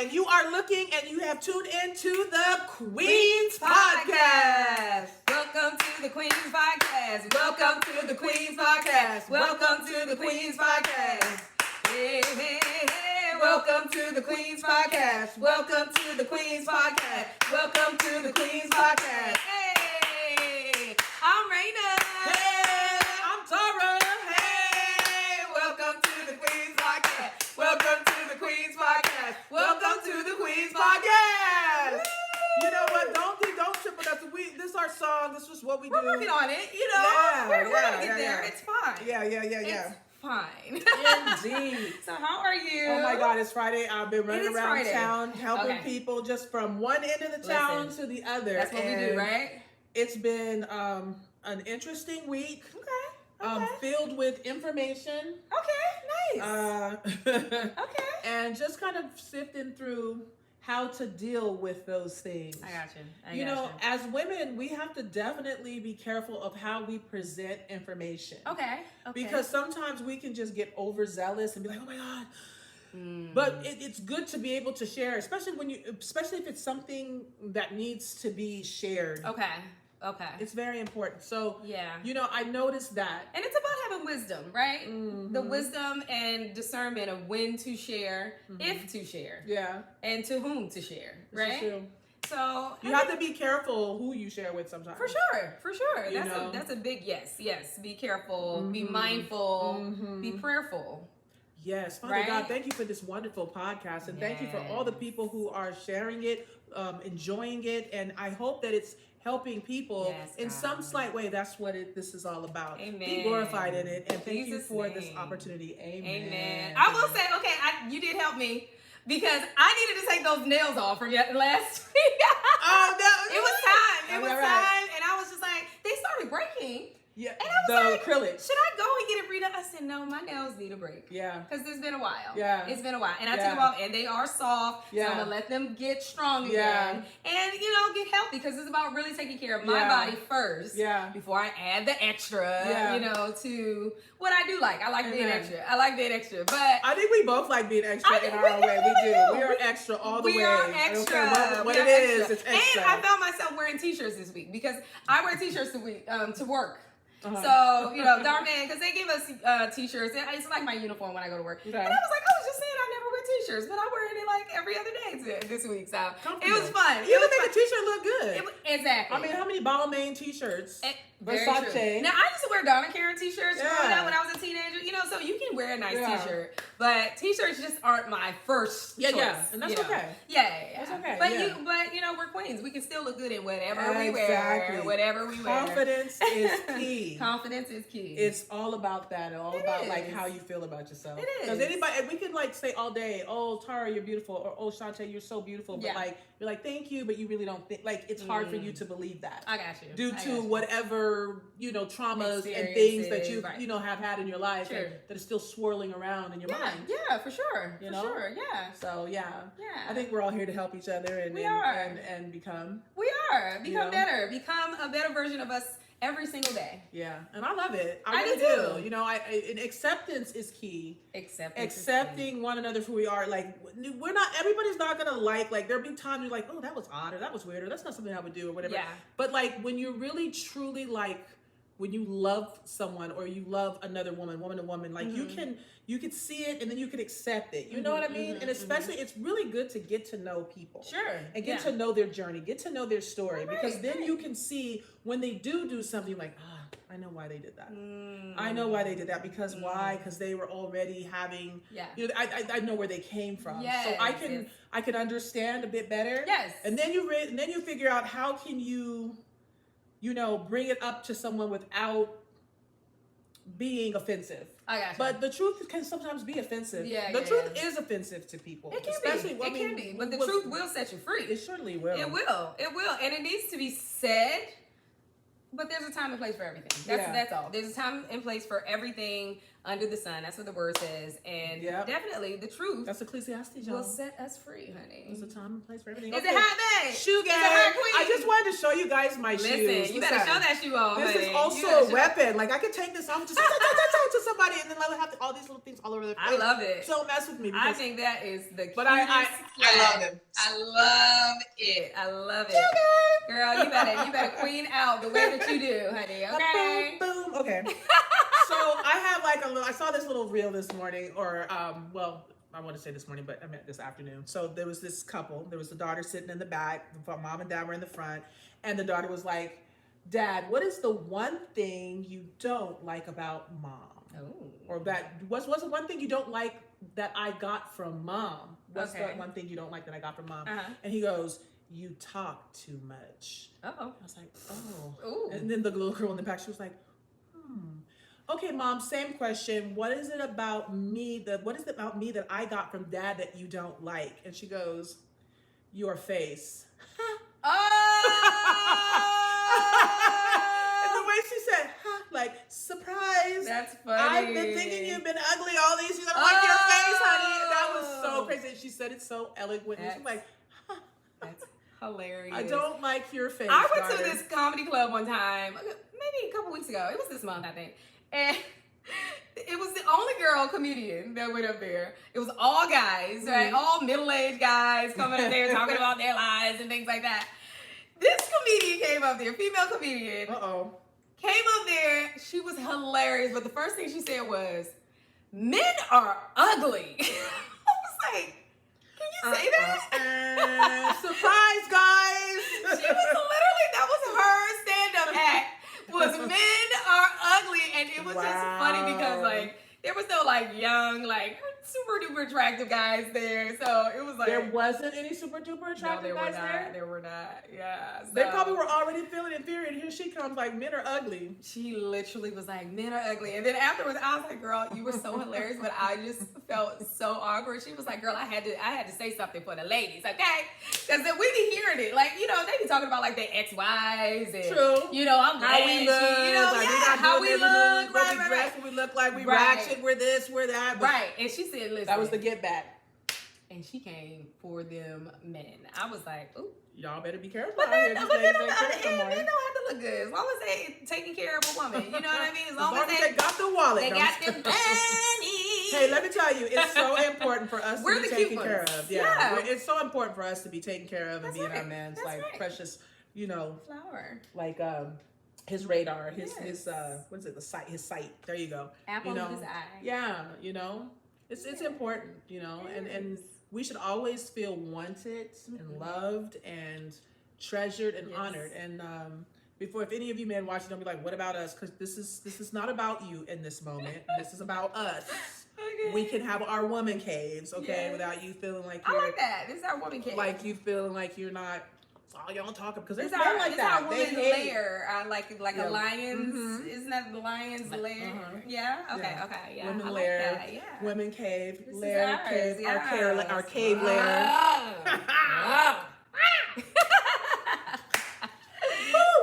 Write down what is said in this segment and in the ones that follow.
and you are looking and you have tuned into the Queens Podcast. Welcome to the Queens Podcast. Welcome to the Queens Podcast. Welcome to the Queens Podcast. Hey, hey, hey. Welcome to the Queens Podcast. Welcome to the Queens Podcast. Welcome to the Queens Podcast. Hey, I'm Raina. Hey, I'm Tara. Hey, welcome to the Queens Podcast. Welcome to the Queens Podcast. Welcome to the Queens Podcast. You know what? Don't trip on us. This is our song. This is what we do. We're working on it, you know. Yeah, we're gonna get yeah, there. yeah. It's fine. Yeah. It's fine. Indeed. So how are you? Oh my God, it's Friday. I've been running is around Friday. town helping people just from one end of the town to the other. That's what we do, right? It's been an interesting week. Okay. Filled with information. Okay, nice. Okay. And just kind of sifting through how to deal with those things. I got you. You know, as women, we have to definitely be careful of how we present information. Okay. Because sometimes we can just get overzealous and be like, oh my God. But it's good to be able to share, especially if it's something that needs to be shared. Okay. It's very important. So, Yeah. you know, I noticed that. And it's about having wisdom, right? The wisdom and discernment of when to share, if to share, and to whom to share, This is right? true. So You have to be careful who you share with sometimes. For sure. You know? That's a big yes. Yes. Be careful. Be mindful. Be prayerful. Yes, Father Right? God, thank you for this wonderful podcast, and thank you for all the people who are sharing it, enjoying it, and I hope that it's helping people in some slight way. That's what this is all about. Amen. Be glorified in it, and thank you Jesus' for this name. opportunity. Amen. Amen. I will say, okay, you did help me because I needed to take those nails off from last week. Oh no! It was time. It was Right. time, and I was just like, they started breaking. Yeah, And I was like, acrylic. should I go and get it redone? I said, no, my nails need a break. Yeah. Because it's been a while. Yeah. It's been a while. And I Yeah. took them off, and they are soft. Yeah. So I'm going to let them get strong Yeah. again. And, get healthy because it's about really taking care of my Yeah. body first. Yeah. Before I add the extra, Yeah. to what I do like. I like being Amen. extra. I like being extra. But I think we both like being extra in our own way. We do. We are extra all the way. we are I don't extra. care what We it are is, extra. it's extra. And I found myself wearing t-shirts this week because I wear t-shirts to work. Uh-huh. So, Darman, because they give us t-shirts. It's like my uniform when I go to work. Okay. And I was like, I was just saying I never wear t-shirts, but I'm wearing it like every other day this week. So it was fun. You can make a t-shirt look good. Exactly. I mean, how many Balmain t-shirts? Very Versace. true. Now, I used to wear Donna Karan t-shirts Yeah. when I was a teenager, so you can wear a nice Yeah. t-shirt, but t-shirts just aren't my first choice. And that's okay. Yeah. That's okay, But yeah. we're queens. We can still look good in whatever we Exactly. wear. Whatever we wear. Confidence is key. Confidence is key. It's all about that, and all It about is. like how you feel about yourself. It is. Because anybody, and we can like say all day, "Oh, Tara, you're beautiful," or "Oh, Shantae, you're so beautiful," but Yeah. like you're like, "Thank you," but you really don't think like it's hard for you to believe that. I got you. Due I to got you. whatever traumas and things that you Right. have had in your life Sure. that are still swirling around in your mind. Yeah, for sure. You For know? sure. Yeah. So yeah, Yeah. I think we're all here to help each other and We and, are. and become. We are. Become know? better. Become a better version of us every single day. Yeah, and I love it. I really do too. You know, and acceptance is key. Accepting One another for who we are. Like everybody's not gonna like there'll be times you're like, oh, that was odd, or that was weird, or that's not something I would do, or whatever. Yeah. But like when you really truly when you love someone or you love another woman to woman, like you can see it and then you can accept it. You know what I mean? And especially it's really good to get to know people. Sure. And get to know their journey, get to know their story. Because then you can see when they do something like, I know why they did that. I know why they did that. Because why? Because they were already having, I know where they came from. Yes, so I can understand a bit better. Yes. And then you figure out how can you bring it up to someone without being offensive. I got you. But the truth can sometimes be offensive. Yeah, the yeah, truth yeah. is offensive to people. It can especially, be. It can be. But the truth will set you free. It certainly will. It will. It will. And it needs to be said. But there's a time and place for everything. That's all. There's a time and place for everything under the sun. That's what the word says. And definitely the truth That's Ecclesiastes, y'all. will set us free, honey. There's a time and place for everything. Is it hot, babe? Shoe gang. Is it hot, queen? I just wanted to show you guys my shoes. Listen, you better show that shoe off, This honey. is You also better a show- weapon. Like I could take this off and just to somebody and then like have all these little things all over their face. I love it. So mess with me. I think that is the cutest. But I love it. I love it. I love it. Okay. Girl, you better queen out the way that you do, honey. Okay. Boom, boom. Okay. So I have like I saw this little reel this morning, or well, I want to say this morning, but I meant this afternoon. So there was this couple. There was the daughter sitting in the back. Mom and dad were in the front, and the daughter was like, "Dad, what is the one thing you don't like about Mom?" Oh. Or that what's the one thing you don't like that I got from Mom? What's the one thing you don't like that I got from Mom? And he goes, "You talk too much." Uh-oh. I was like, "Oh." Ooh. And then the little girl in the back, she was like, "Okay, Mom, same question. What is it about me that I got from Dad that you don't like?" And she goes, "Your face." And the way she said, like, surprise. That's funny. I've been thinking you've been ugly all these years. I don't like your face, honey. And that was so crazy. She said it so eloquently. She's like, that's hilarious. I don't like your face. I went to this comedy club one time, maybe a couple weeks ago. It was this month, I think. And it was the only girl comedian that went up there. It was all guys, right? All middle-aged guys coming up there talking about their lives and things like that. This comedian came up there, female comedian. Came up there. She was hilarious, but the first thing she said was, "Men are ugly." I was like, "Can you say that?" Surprise, guys. She was literally, that was her stand-up act. Was "Men are ugly," and it was just funny because like there was no like young, like super duper attractive guys there. So it was like there wasn't any super duper attractive guys there. There were not. Yeah. So they probably were already feeling inferior, and here she comes like, "Men are ugly." She literally was like, "Men are ugly," and then afterwards I was like, "Girl, you were so hilarious," but I just felt so awkward. She was like, "Girl, I had to say something for the ladies, okay?" Because we be hearing it, like they be talking about like their ex-wives and I'm glad how we look, how we look, right, we dress, what we look like, we ratchet, we're this, we're that, right. And she said, "Listen," that was the get back, and she came for them men. I was like, "Ooh, y'all better be careful." But then on the other end, men don't have to look good as long as they taking care of a woman. You know what I mean? As long as they got the wallet, they got them money. Hey, let me tell you, it's so important for us to be taken care of. Yeah. It's so important for us to be taken care of and be in our man's precious, flower. Like his radar, his what is it? His sight. There you go. Apple of his eye. Yeah, it's important, and we should always feel wanted and loved and treasured and honored. And if any of you men watching, don't be like, "What about us?" Because this is not about you in this moment. This is about us. Okay. We can have our woman caves, without you feeling like I like that. This is our woman cave. Like you feeling like you're not. Oh, y'all talking because it's our like that. Our woman's lair. Like a lion's. Isn't that the lion's lair? Yeah. Okay. Yeah. Okay. Yeah. Women I lair. Like that. Yeah. Women cave. This Lair. Cave. Yeah. Our cave lair.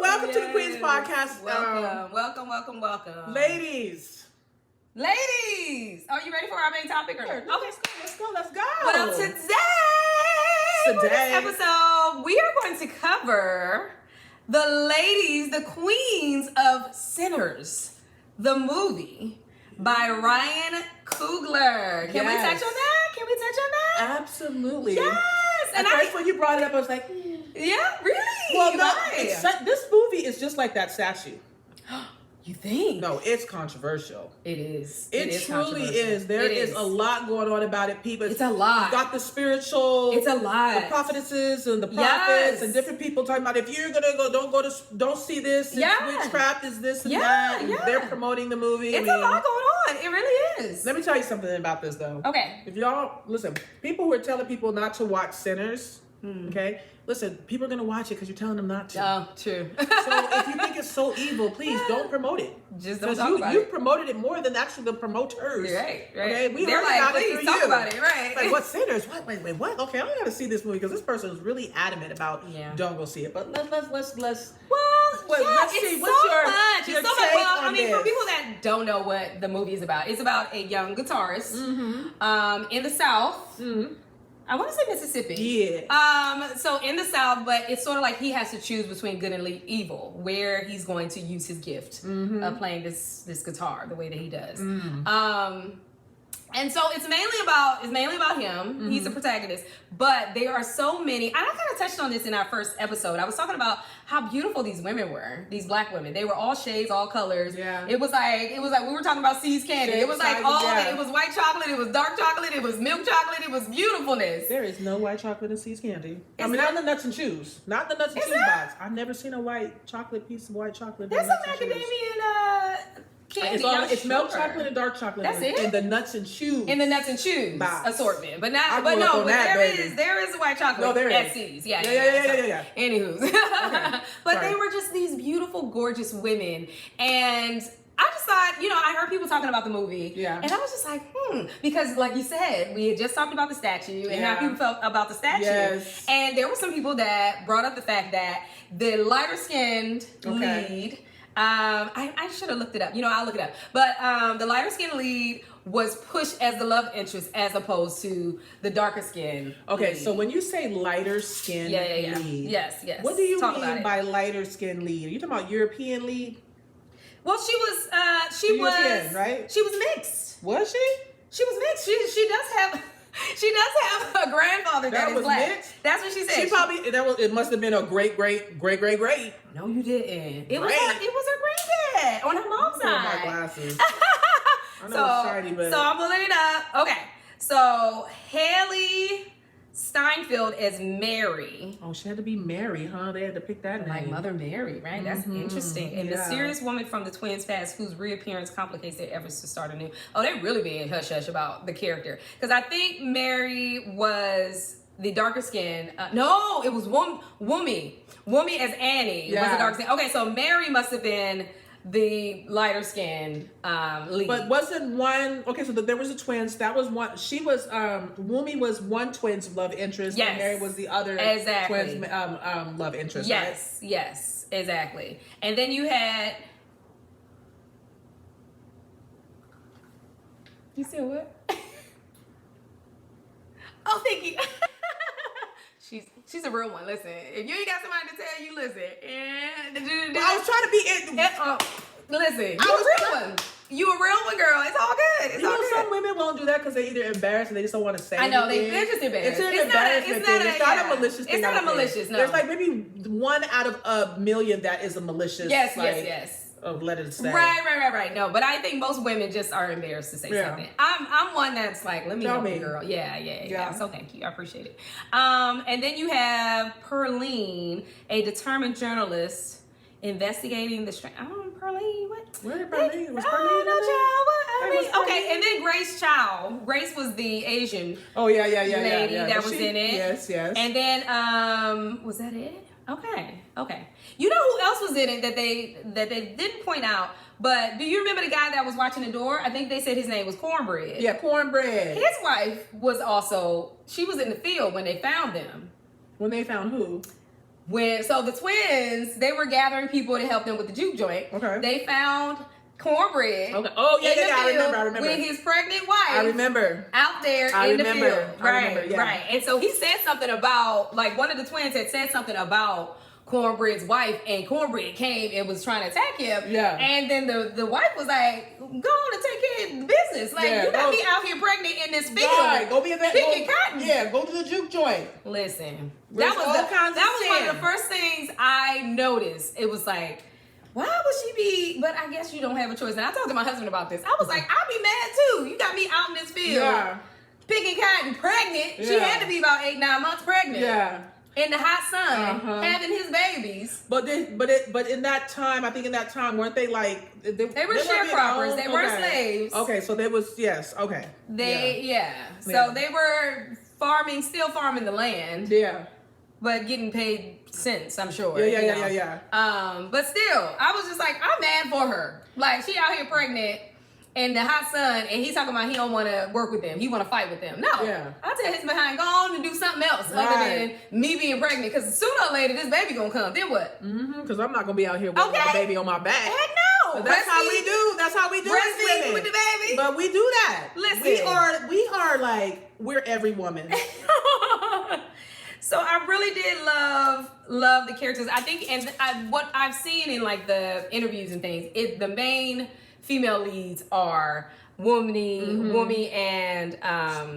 Welcome to the Queen's Podcast. Welcome. Ladies. Are you ready for our main topic? Or okay, let's go. Well, today's episode, we are going to cover the queens of Sinners, the movie by Ryan Coogler. Can we touch on that? Absolutely. Yes. And first when you brought it up, I was like, yeah, really? Well, no, this movie is just like that statue. You think? No, it's controversial. It is. It truly is. There is a lot going on about it. People, it's a lot. Got the spiritual. It's a lot. The prophetesses and the prophets and different people talking about if you're gonna go, don't see this. It's witchcraft is this and that. And they're promoting the movie. It's a lot going on. It really is. Let me tell you something about this though. Okay. If y'all listen, people who are telling people not to watch Sinners. Okay. Listen, people are going to watch it because you're telling them not to. Oh, true. So if you think it's so evil, please don't promote it. Just don't talk about it. You promoted it more than actually the promoters. Right. Okay, we They're heard like, about please it through talk you. about it, right. Like, what Sinners? What? Wait, what? Okay, I got to see this movie because this person is really adamant about don't go see it. But let's Well, let's yeah, see. it's What's so your much. take It's so much. Well, on this? For people that don't know what the movie is about, it's about a young guitarist in the South. I want to say Mississippi. Yeah. So in the South, but it's sort of like he has to choose between good and evil, where he's going to use his gift of playing this guitar the way that he does. And so it's mainly about him. He's the protagonist, but there are so many. And I kind of touched on this in our first episode. I was talking about how beautiful these women were. These black women. They were all shades, all colors. Yeah. It was like we were talking about See's Candy. It was like all of it. It was white chocolate. It was dark chocolate. It was milk chocolate. It was beautifulness. There is no white chocolate in See's Candy. Not the nuts and chews. Not the nuts and chews box. I've never seen a white chocolate piece of white chocolate. There's some macadamia candy. It's milk chocolate and dark chocolate. That's it. And the nuts and chews. In the nuts and chews assortment, but there is white chocolate. No, there at is. See's. Yeah. Anywho, okay. But they were just these beautiful, gorgeous women, and I just thought, I heard people talking about the movie, and I was just like, because like you said, we had just talked about the statue and how people felt about the statue, and there were some people that brought up the fact that the lighter skinned lead. I should have looked it up. I'll look it up. But the lighter skinned lead was pushed as the love interest as opposed to the darker skin. Okay, lead. so when you say lighter skin lead, yes. What do you mean by lighter skin lead? Are you talking about European lead? Well, she was European, right? She was mixed. Was she? She was mixed. She does have. She does have a grandfather that is black. Mixed? That's what she said. It must have been a great. No, you didn't. It was her granddad on her mom's side. My glasses. I know So it's shiny, but I'm pulling it up. Okay, so Haley Steinfeld as Mary. Oh, she had to be Mary, huh? They had to pick that name. Like Mother Mary, right? That's interesting. A mysterious woman from the twins' past whose reappearance complicates their efforts to start anew. Oh, they're really being hush-hush about the character. Because I think Mary was the darker skin. No, it was Woomy. Woomy as Annie was the darker skin. Okay, so Mary must have been the lighter skinned lead. But wasn't one so there was a twins, that was one, she was Woomy was one twin's love interest, and Mary was the other twin's love interest. Yes, exactly. And then you had you said what? Oh, thank you. She's a real one. Listen, if you ain't got somebody to tell you, listen. I was trying to be listen, you a real one. You a real one, girl. It's all good. It's all good. Some women won't do that because they're either embarrassed and they just don't want to say I know, anything. they're just embarrassed. It's an embarrassment thing. It's not a malicious thing. It's not a malicious, no. There's like maybe one out of a million that is a malicious. Yes. Of let it say. Right. No, but I think most women just are embarrassed to say something. I'm one that's like, let me help you, girl. Yeah. So thank you. I appreciate it. And then you have Perline, a determined journalist investigating the strange. Perline, what? Where Perline? Was Perline okay, and then Grace Chow. Grace was the Asian lady that was in it. Yes. And then was that it? Okay. You know who else was in it that they didn't point out? But do you remember the guy that was watching the door? I think they said his name was Cornbread. Yeah, Cornbread. His wife was she was in the field when they found them. When they found who? So the twins, they were gathering people to help them with the juke joint. Okay. They found Cornbread. Okay. Oh yeah. I remember. With his pregnant wife. I remember. Out there in the field. Right. And so he said something about, like, one of the twins had said something about Cornbread's wife, and Cornbread came and was trying to attack him. Yeah. And then the wife was like, go on and take care of the business. Like, you got me out here pregnant in this field. Right. Go be picking cotton. Yeah, go to the juke joint. Listen. That was one of the first things I noticed. It was like, why would she be? But I guess you don't have a choice. And I talked to my husband about this. I was like, I'll be mad too. You got me out in this field, picking cotton, pregnant. Yeah. She had to be about 8-9 months pregnant. Yeah. In the hot sun, having his babies. But in that time, I think weren't they like they were sharecroppers? They weren't slaves. Okay, so there was okay. So they were still farming the land. Yeah. But getting paid cents, I'm sure. Yeah. But still, I was just like, I'm mad for her. Like, she out here pregnant in the hot sun, and he's talking about he don't want to work with them. He want to fight with them. No. Yeah. I tell his behind, go on and do something else other than me being pregnant. Because sooner or later, this baby gonna come. Then what? Because I'm not gonna be out here with a baby on my back. Heck no. But that's how we do. That's how we do. Breastfeeding with the baby. But we do that. Listen, we are like, we're every woman. So I really did love the characters. I think, and what I've seen in like the interviews and things, the main female leads are Woomy and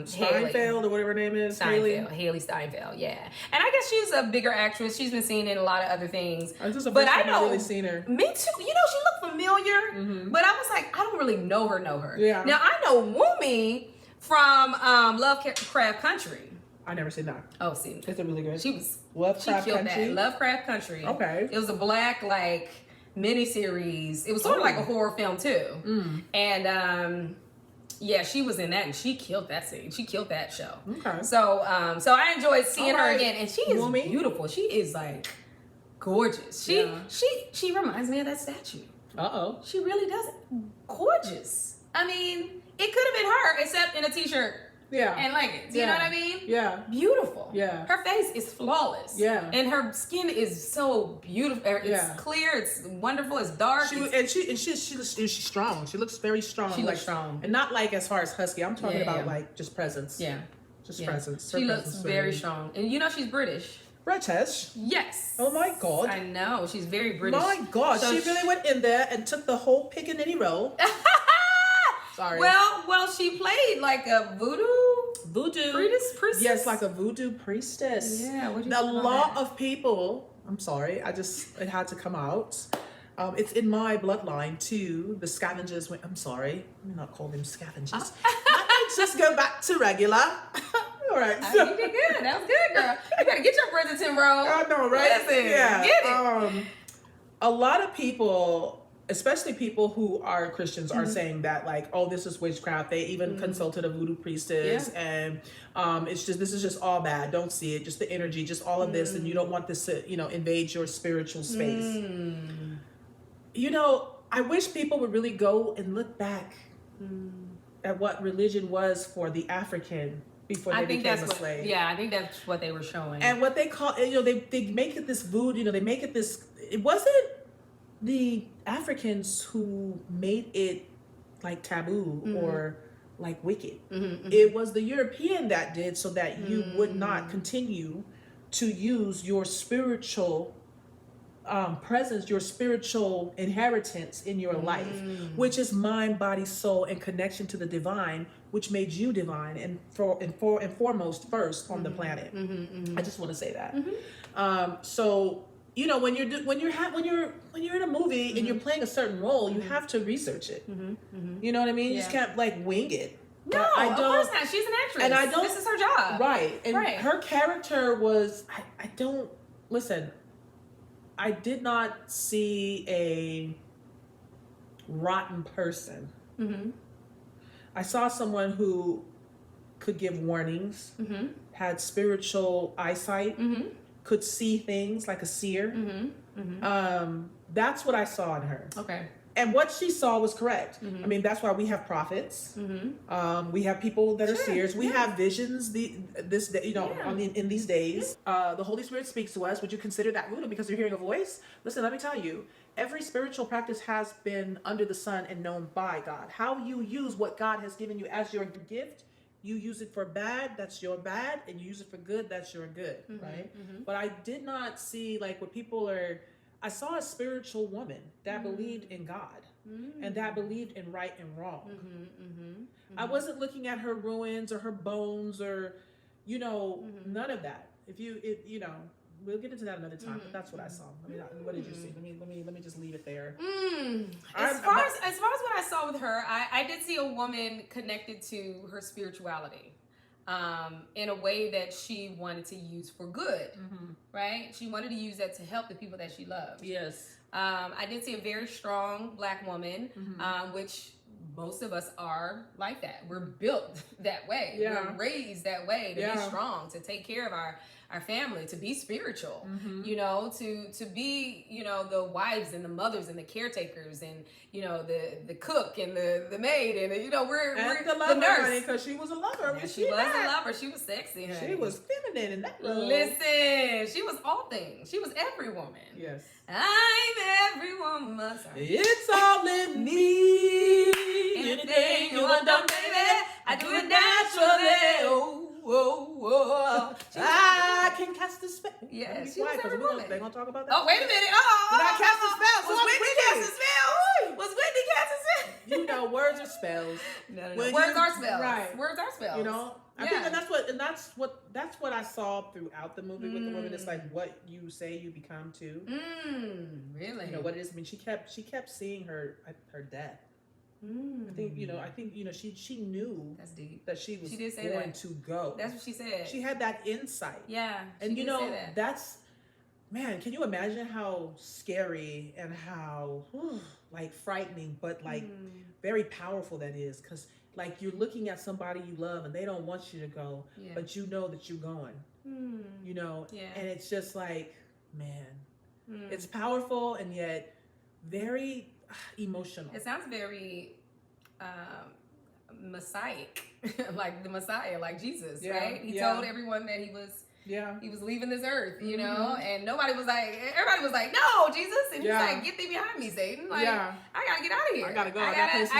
Steinfeld or whatever her name is. Haley Steinfeld, yeah. And I guess she's a bigger actress. She's been seen in a lot of other things. But I know, really seen her. Me too. You know, she looked familiar, but I was like, I don't really know her. Yeah. Now I know Woomy from Lovecraft Country. I never seen that. Oh, see, is it really good? She killed that. Lovecraft Country. Okay. It was a black miniseries. It was sort of like a horror film too. And yeah, she was in that, and she killed that scene. She killed that show. Okay. So I enjoyed seeing her again, and she is beautiful. She is like gorgeous. She reminds me of that statue. She really does. Gorgeous. I mean, it could have been her, except in a t-shirt. Yeah. And leggings. You know what I mean? Yeah. Beautiful. Yeah. Her face is flawless. Yeah. And her skin is so beautiful. It's clear. It's wonderful. It's dark. She's strong. She looks very strong. She looks strong. And not like as far as husky. I'm talking about like just presence. Yeah. Just presence. She looks very strong. And you know she's British. British? Yes. Oh my God. I know. She's very British. My God. So she really went in there and took the whole pickaninny role. Sorry. Well, she played like a voodoo priestess. Yes, like a voodoo priestess. Yeah. What do you A lot of people. I'm sorry. It had to come out. It's in my bloodline too. The scavengers. I'm sorry. Let me not call them scavengers. Let's just go back to regular. All right. You did good. That was good, girl. You better get your Bridgerton role. I know, right? Listen, yeah. Get it. A lot of people, especially people who are Christians, are saying that like, oh, this is witchcraft. They even consulted a voodoo priestess, and this is just all bad. Don't see it. Just the energy, just all of this, and you don't want this to, invade your spiritual space. I wish people would really go and look back at what religion was for the African before they became a slave. Yeah, I think that's what they were showing. And what they call, they make it this voodoo. They make it this. It wasn't the Africans who made it like taboo or like wicked. It was the European that did, so that you would not continue to use your spiritual presence, your spiritual inheritance in your life, which is mind, body, soul, and connection to the divine, which made you divine and foremost first on the planet. I just want to say that. So when you're in a movie and you're playing a certain role, you have to research it. You know what I mean? You just can't like wing it. No, of course not. She's an actress, and I don't. This is her job, right? And her character was. I don't listen. I did not see a rotten person. I saw someone who could give warnings, had spiritual eyesight, could see things like a seer. That's what I saw in her. Okay. And what she saw was correct. I mean, that's why we have prophets. We have people that are seers. We have visions. In these days, the Holy Spirit speaks to us. Would you consider that voodoo because you're hearing a voice? Listen, let me tell you. Every spiritual practice has been under the sun and known by God. How you use what God has given you as your gift, you use it for bad, that's your bad, and you use it for good, that's your good, right? But I did not see like what people are. I saw a spiritual woman that believed in God and that believed in right and wrong. I wasn't looking at her ruins or her bones or, none of that. We'll get into that another time. But that's what I saw. What did you see? Let me just leave it there. As far as what I saw with her, I did see a woman connected to her spirituality. In a way that she wanted to use for good, right? She wanted to use that to help the people that she loved. Yes. I did see a very strong Black woman, which most of us are like that. We're built that way. Yeah. We're raised that way to be strong, to take care of our family, to be spiritual, to be, the wives and the mothers and the caretakers and, the cook and the maid and, we're the lover, the nurse. Because she was a lover. Yeah, she was a lover. She was sexy, honey. She was feminine in that role. Listen, she was all things. She was every woman. Yes. I'm every woman. Sorry. It's all in me. Anything you want done, baby, I do it naturally. because they're gonna talk about that. Oh, wait a minute. You got casting spells. Was Whitney casting spells? Was Whitney casting spells? You know, words are spells. No. Words are spells. Right. Words are spells. You know, I think that's what I saw throughout the movie with the women. It's like what you say you become too. Really? You know what it is. I mean, she kept seeing her death. I think she knew that's deep. that she was going that. To go. That's what she said. She had that insight. Yeah, and you know that's, man. Can you imagine how scary and how like frightening, but like very powerful that is? Because like you're looking at somebody you love and they don't want you to go, but you know that you're going. You know, and it's just like, man, it's powerful and yet very emotional. It sounds very messianic, like the Messiah, like Jesus, right? He told everyone that he was leaving this earth, you know, and everybody was like, no, Jesus, and he's like, get thee behind me, Satan. Like, I gotta get out of here. I gotta go. I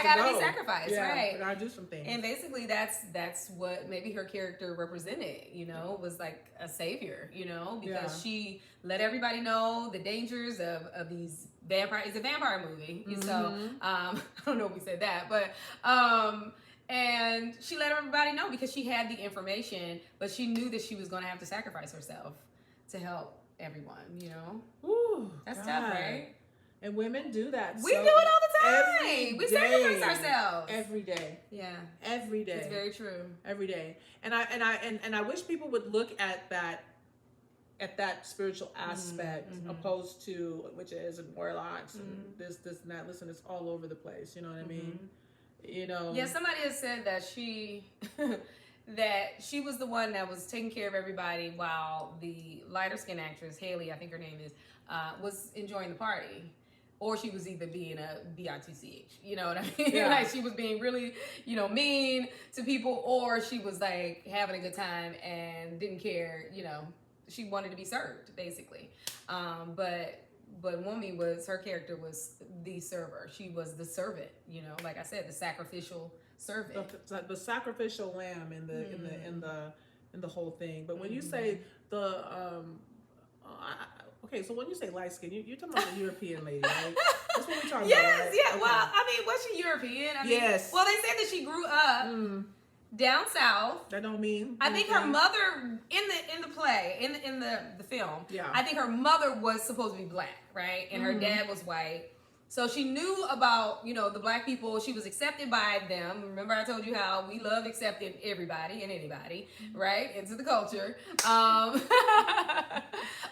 gotta be sacrificed, right? I gotta do some things. And basically, that's what maybe her character represented, you know, was like a savior, you know, because she let everybody know the dangers of these vampire. It's a vampire movie, so I don't know if we said that, but and she let everybody know because she had the information, but she knew that she was going to have to sacrifice herself to help everyone, you know. Ooh, that's tough, right? And women do that. We do it all the time. We sacrifice ourselves every day. Yeah, every day. It's very true. Every day, and I wish people would look at that spiritual aspect opposed to witches and warlocks and this and that. Listen, it's all over the place. You know what I mean? You know. Yeah, somebody has said that she was the one that was taking care of everybody while the lighter skinned actress Haley, I think her name is, was enjoying the party. Or she was either being a bitch, you know what I mean? Yeah. Like she was being really, you know, mean to people, or she was like having a good time and didn't care, you know. She wanted to be served, basically. But Wumi her character was the server. She was the servant, you know, like I said, the sacrificial servant. The sacrificial lamb in the whole thing. But when you say okay, so when you say light skin, you're talking about the European lady, right? That's what we're talking about. Right? Yeah. Okay. Well, I mean, was she European? I mean, yes. Well, they said that she grew up down south. That don't mean. I think her mother in the play in the film. Yeah. I think her mother was supposed to be black, right, and her dad was white. So she knew about, you know, the black people. She was accepted by them. Remember I told you how we love accepting everybody and anybody, right, into the culture. Oh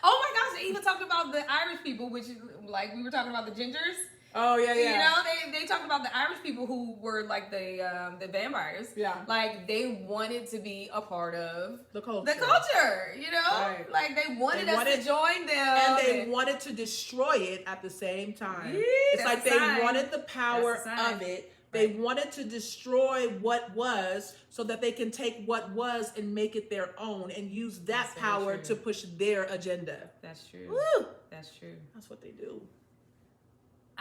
my gosh, they even talked about the Irish people, which is like we were talking about the gingers. Oh yeah. You know, they talked about the Irish people who were like the vampires. Yeah. Like they wanted to be a part of the culture. You know, right. Like they wanted us to join them, and they wanted to destroy it at the same time. Yeah, it's like they wanted the power of it. They wanted to destroy what was so that they can take what was and make it their own and use that power to push their agenda. That's true. Woo! That's true. That's what they do.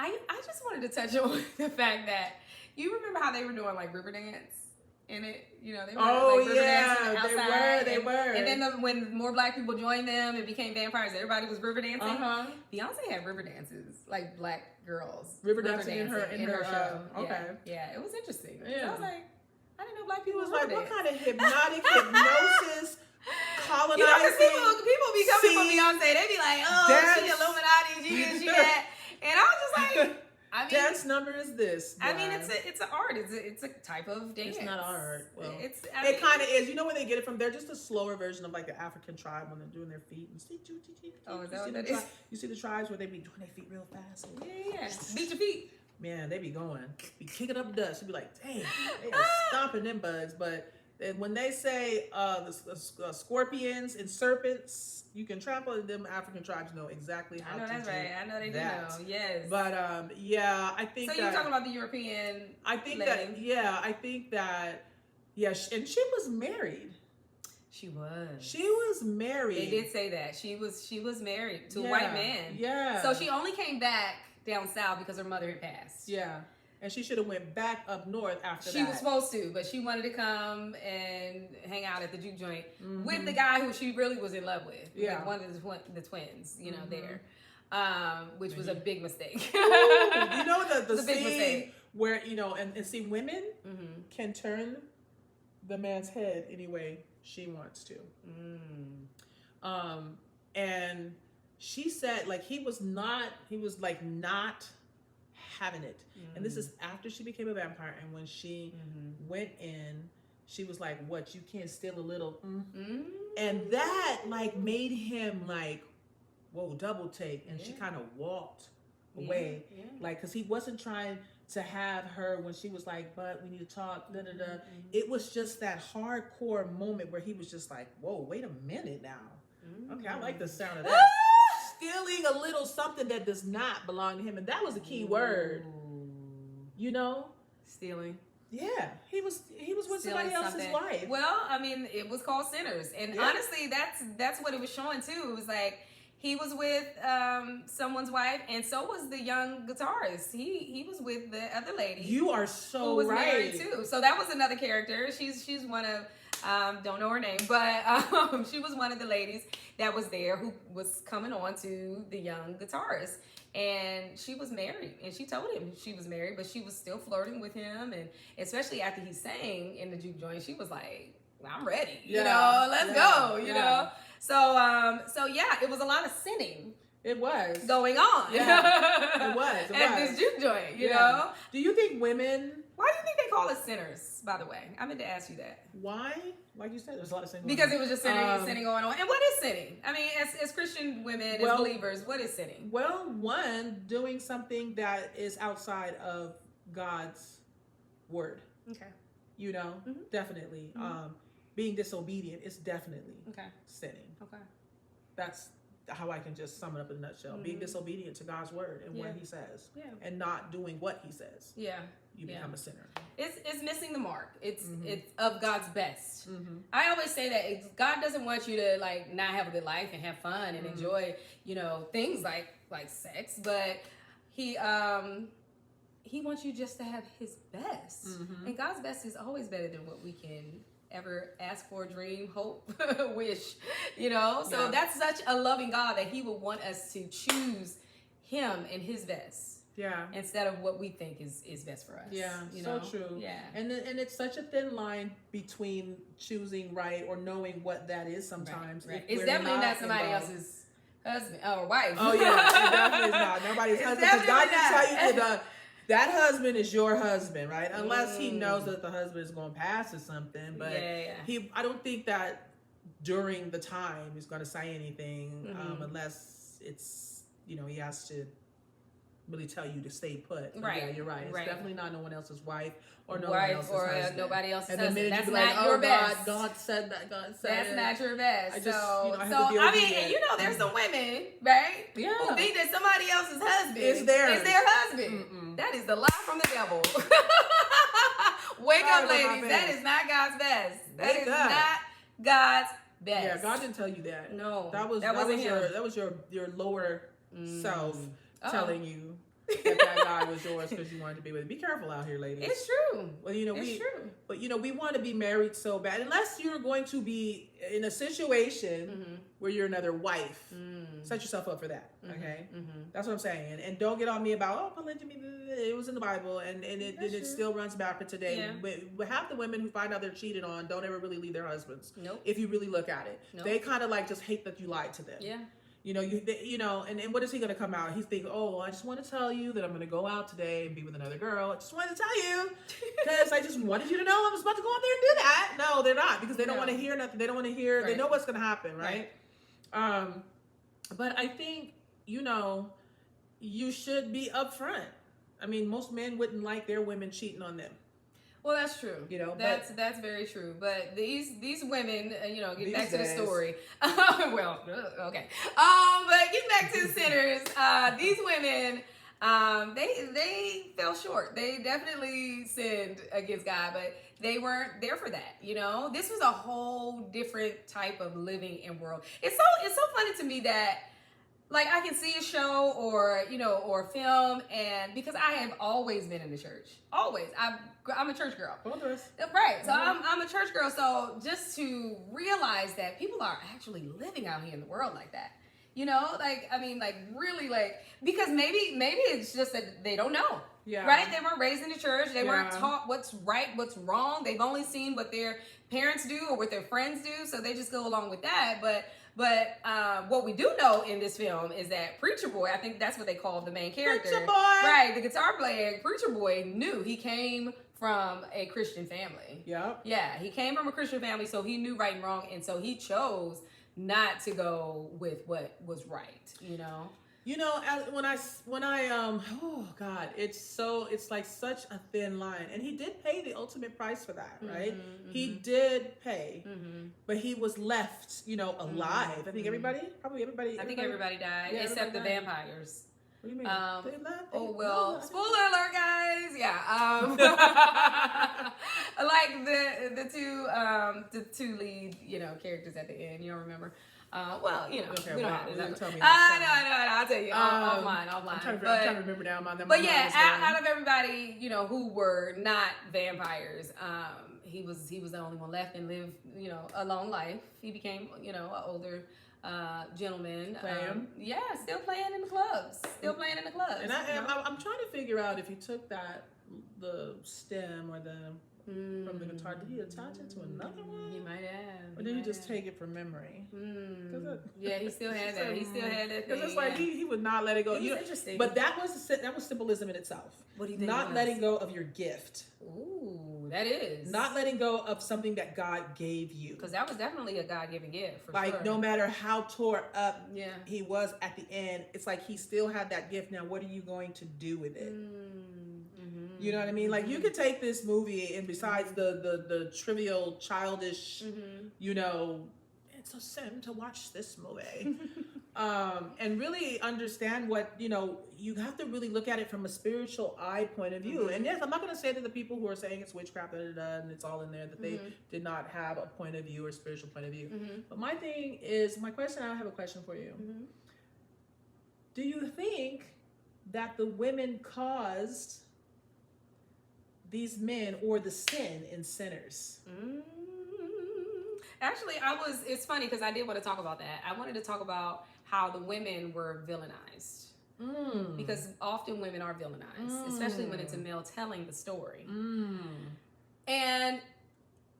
I just wanted to touch on the fact that you remember how they were doing like Riverdance in it, you know, they were like Riverdance outside. They were. And then when more black people joined them and became vampires, everybody was Riverdancing. Beyonce had Riverdances, like black girls. Riverdancing in her show. Okay. Yeah, it was interesting. Yeah. So I was like, I didn't know black people was like, what kind of hypnotic hypnosis colonizing? You know, because people be coming from Beyonce, they be like, oh, she Illuminati, she that. And I was just like, I mean, dance number is this. I mean, it's an art. It's a type of dance. It's not art. Well, it kind of is. You know where they get it from? They're just a slower version of like the African tribe when they're doing their feet. And oh, is that what that is? You see the tribes where they be doing their feet real fast. Yeah. Beat your feet. Man, they be going, be kicking up dust. You be like, dang, they are stomping them bugs. But when they say the scorpions and serpents, you can trample them. African tribes know exactly how to do that. I know they do know. Yes. But yeah, I think. So you're talking about the European. I think lady. that. Yeah, I think that. Yeah, and she was married. She was. She was married. They did say that she was married to a white man. Yeah. So she only came back down south because her mother had passed. Yeah. and she should have went back up north after She that. was supposed to, but she wanted to come and hang out at the juke joint with the guy who she really was in love with. Yeah. With one of the twins, you know, there. Which was a big mistake. Ooh, you know the It's a big scene mistake. where, you know, and see, women can turn the man's head any way she wants to. And she said, like, he was like not having it. And this is after she became a vampire. And when she went in, she was like, what, you can't steal a little? And that like made him like, whoa, double take. And she kind of walked away. Like, because he wasn't trying to have her when she was like, but we need to talk, da da da. It was just that hardcore moment where he was just like, whoa, wait a minute now. Okay, I like the sound of that. Stealing a little something that does not belong to him. And that was a key word. You know? Stealing. Yeah. He was with somebody else's wife. Well, I mean, it was called Sinners. And honestly, that's what it was showing too. It was like he was with someone's wife, and so was the young guitarist. He was with the other lady. You are so who was right. married too. So that was another character. She's one of don't know her name, but she was one of the ladies that was there who was coming on to the young guitarist. And she was married, and she told him she was married, but she was still flirting with him. And especially after he sang in the juke joint, she was like, I'm ready, you know, let's go, you know? So yeah, it was a lot of sinning. It was going on. Yeah, it was. At this juke joint, you know? Do you think women... Why do you think they call us sinners, by the way? I meant to ask you that. Why? Like you said, there's a lot of sinning. Because it was just sinning going on. And what is sinning? I mean, as Christian women, as believers, what is sinning? Well, one, doing something that is outside of God's word. Okay. You know, definitely. Being disobedient is definitely sinning. Okay. That's how I can just sum it up in a nutshell. Being disobedient to God's word and what he says. And not doing what he says. Yeah. You become a sinner. It's missing the mark. It's of God's best. I always say that God doesn't want you to like not have a good life and have fun and enjoy, you know, things like sex, but he wants you just to have his best. And God's best is always better than what we can ever ask for, dream, hope, wish, you know? So that's such a loving God that he would want us to choose him and his best. Yeah. Instead of what we think is best for us. Yeah, you so know? true. Yeah. And it's such a thin line between choosing right or knowing what that is sometimes. Right. It's definitely not somebody else's husband or wife. Oh yeah, it definitely is not. Nobody's husband. Because God didn't tell you that husband is your husband, right? Unless he knows that the husband is going to pass or something. But I don't think that during the time he's going to say anything unless it's, you know, he has to really tell you to stay put. Right. Yeah, you're right. It's definitely not no one else's wife or no one else's husband. Nobody else's and husband. That's like, not your best. God said that. God said That's it. not your best. I just, you know, I have so to be I mean, obedient. and you know, there's some women, right? Yeah. Who think that somebody else's husband is their husband. That is the lie from the devil. Wake up, ladies. That is not God's best. That is not God's best. Yeah, God didn't tell you that. No, that was your lower self telling you that guy was yours because you wanted to be with him. Be careful out here, ladies. It's true. Well, you know, but you know, we want to be married so bad. Unless you're going to be in a situation where you're another wife, set yourself up for that. Okay, that's what I'm saying. And don't get on me about polygamy. It was in the Bible, and it still runs backward today. Yeah. But half the women who find out they're cheated on don't ever really leave their husbands. Nope. If you really look at it, they kind of like just hate that you lied to them. Yeah. You know, and what is he going to come out? He's thinking, oh, I just want to tell you that I'm going to go out today and be with another girl. I just wanted to tell you because I just wanted you to know I was about to go out there and do that. No, they're not, because they don't want to hear nothing. They don't want to hear. They know what's going to happen, right? But I think, you know, you should be upfront. I mean, most men wouldn't like their women cheating on them. Well, that's true. You know, that's very true. But these women, you know, get back to the story. Well, okay. But get back to the sinners. These women, they fell short. They definitely sinned against God, but they weren't there for that. You know, this was a whole different type of living and world. It's so funny to me that like I can see a show or or film, and because I have always been in the church, always. I'm a church girl. Both of us. Right. So I'm a church girl. So just to realize that people are actually living out here in the world like that. Like, I mean, like, really, like, because maybe it's just that they don't know. Yeah. Right? They weren't raised in the church. They weren't taught what's right, what's wrong. They've only seen what their parents do or what their friends do. So they just go along with that. But what we do know in this film is that Preacher Boy, I think that's what they call the main character. Preacher Boy! Right. The guitar player, Preacher Boy, knew he came from a Christian family. Yep. Yeah. He came from a Christian family, so he knew right and wrong. And so he chose not to go with what was right, when I oh God, it's like such a thin line, and he did pay the ultimate price for that, right? He did pay, but he was left, alive. I think everybody died, yeah, except the died. vampires. What do you mean? Spoiler alert, guys. Yeah. Like the two lead, characters at the end. You don't remember? Okay, we don't have to. tell me. I know. I'll tell you offline. I'm trying to remember now. But yeah, out of everybody, who were not vampires, he was the only one left and lived, a long life. He became, an older gentleman. Still playing in the clubs. And I'm trying to figure out if he took the stem or from the guitar, did he attach it to another one? He might have. Or did he just take it from memory? Yeah, he still had that. He still had that thing. Because it's like he would not let it go. It was interesting. But that was symbolism in itself. What do you think? Not letting go of your gift. Ooh, that is. Not letting go of something that God gave you. Because that was definitely a God-given gift, for sure. No matter how tore up he was at the end, it's like he still had that gift. Now, what are you going to do with it? You know what I mean? Like, you could take this movie, and besides the trivial, childish, it's a sin to watch this movie. And really understand what, you have to really look at it from a spiritual eye point of view. And yes, I'm not going to say that the people who are saying it's witchcraft, and it's all in there, that they did not have a point of view or spiritual point of view. But I have a question for you. Do you think that the women caused these men or the sin in Sinners? Actually, it's funny because I did want to talk about that. I wanted to talk about how the women were villainized. Because often women are villainized, especially when it's a male telling the story. And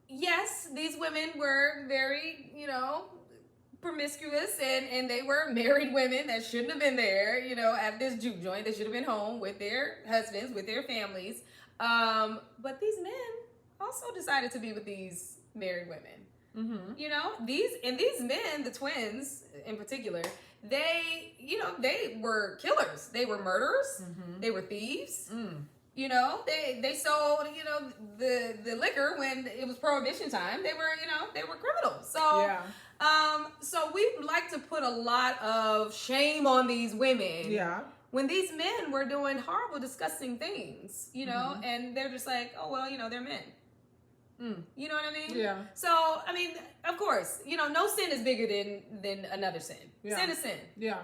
yes, these women were very, promiscuous, and they were married women that shouldn't have been there, at this juke joint. They should have been home with their husbands, with their families. But these men also decided to be with these married women. These men, the twins in particular, they were killers. They were murderers. They were thieves. They sold, the liquor when it was prohibition time. They were criminals. So, so we like to put a lot of shame on these women. Yeah. When these men were doing horrible, disgusting things, and they're just like, oh, well, they're men. You know what I mean? Yeah. So, I mean, of course, no sin is bigger than another sin. Yeah. Sin is sin. Yeah.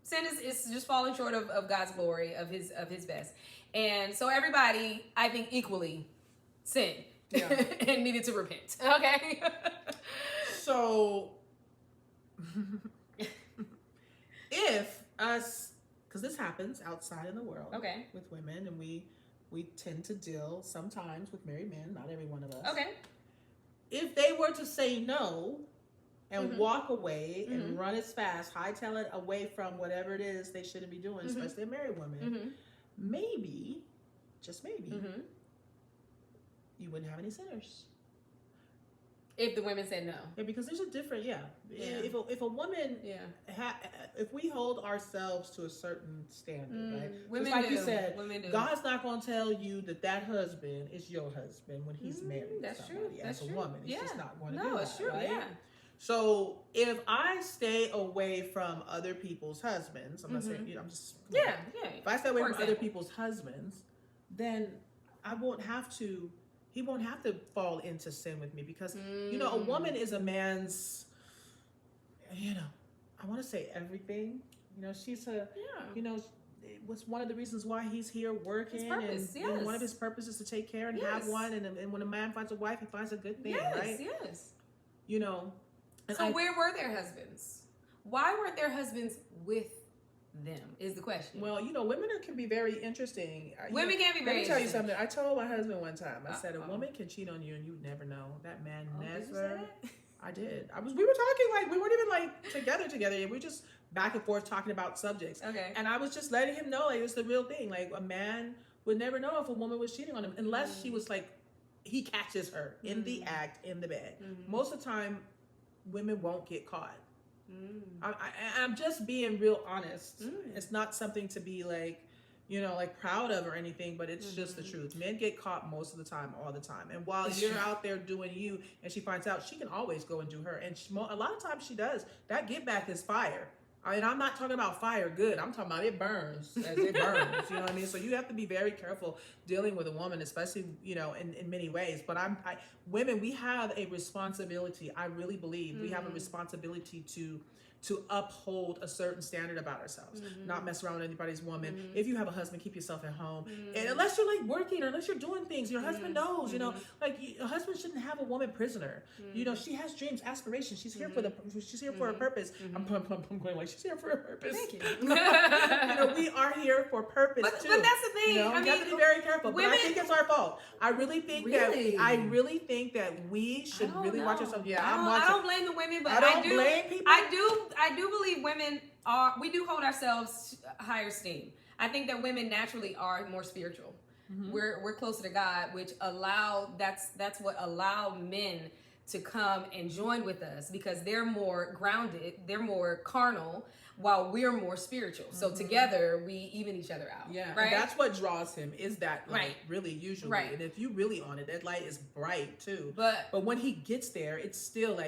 Sin is just falling short of God's glory, of his best. And so everybody, I think, equally sinned and needed to repent. Okay? So, if us... because this happens outside in the world with women, and we tend to deal sometimes with married men, not every one of us. Okay. If they were to say no and walk away and run as fast, hightail it away from whatever it is they shouldn't be doing, especially a married woman, maybe, just maybe, you wouldn't have any sinners. If the women said no. Yeah, because there's a different, If a woman, if we hold ourselves to a certain standard, right? Women like do. You said, women do. God's not going to tell you that husband is your husband when he's married to somebody as a woman. It's just not going to do that. No, it's true, right? So if I stay away from other people's husbands, I'm not saying, I'm just... If I stay away from other people's husbands, then I won't have to... He won't have to fall into sin with me because, a woman is a man's, I want to say everything, She's it was one of the reasons why he's here working. His purpose, and one of his purposes to take care and have one. And when a man finds a wife, he finds a good thing, right? Yes. So where were their husbands? Why weren't their husbands with them is the question. Well, women can be very interesting. Women can be very interesting. Let me tell you something. I told my husband one time, I said, a woman can cheat on you and you never know. That man never. Did you say that? I did. We were talking we weren't even together. We were just back and forth talking about subjects. Okay. And I was just letting him know it's the real thing. A man would never know if a woman was cheating on him unless she was he catches her in the act, in the bed. Most of the time, women won't get caught. I'm just being real honest. It's not something to be proud of or anything, but it's just the truth. Men get caught most of the time, all the time. And while you're out there doing you and she finds out, she can always go and do her. And a lot of times she does. That get back is fire. I'm not talking about fire good. I'm talking about it burns as it burns. You know what I mean? So you have to be very careful dealing with a woman, especially, in many ways. But women, we have a responsibility. I really believe we have a responsibility to uphold a certain standard about ourselves, not mess around with anybody's woman. If you have a husband, keep yourself at home. And unless you're working or unless you're doing things, your husband knows, a husband shouldn't have a woman prisoner. She has dreams, aspirations. She's here for a purpose. I'm going she's here for a purpose. Thank you. We are here for purpose too. But that's the thing. You have to be very careful. But I think it's our fault. I really think that we should really watch ourselves. Yeah, I don't blame the women, but I do blame people. I do believe women we do hold ourselves higher esteem. I think that women naturally are more spiritual. We're closer to God, which that's what allow men to come and join with us because they're more grounded, they're more carnal, while we're more spiritual. So together we even each other out. Yeah, right. And that's what draws him is that light, right. Really usually. Right. And if you really on it, that light is bright too. But when he gets there, it's still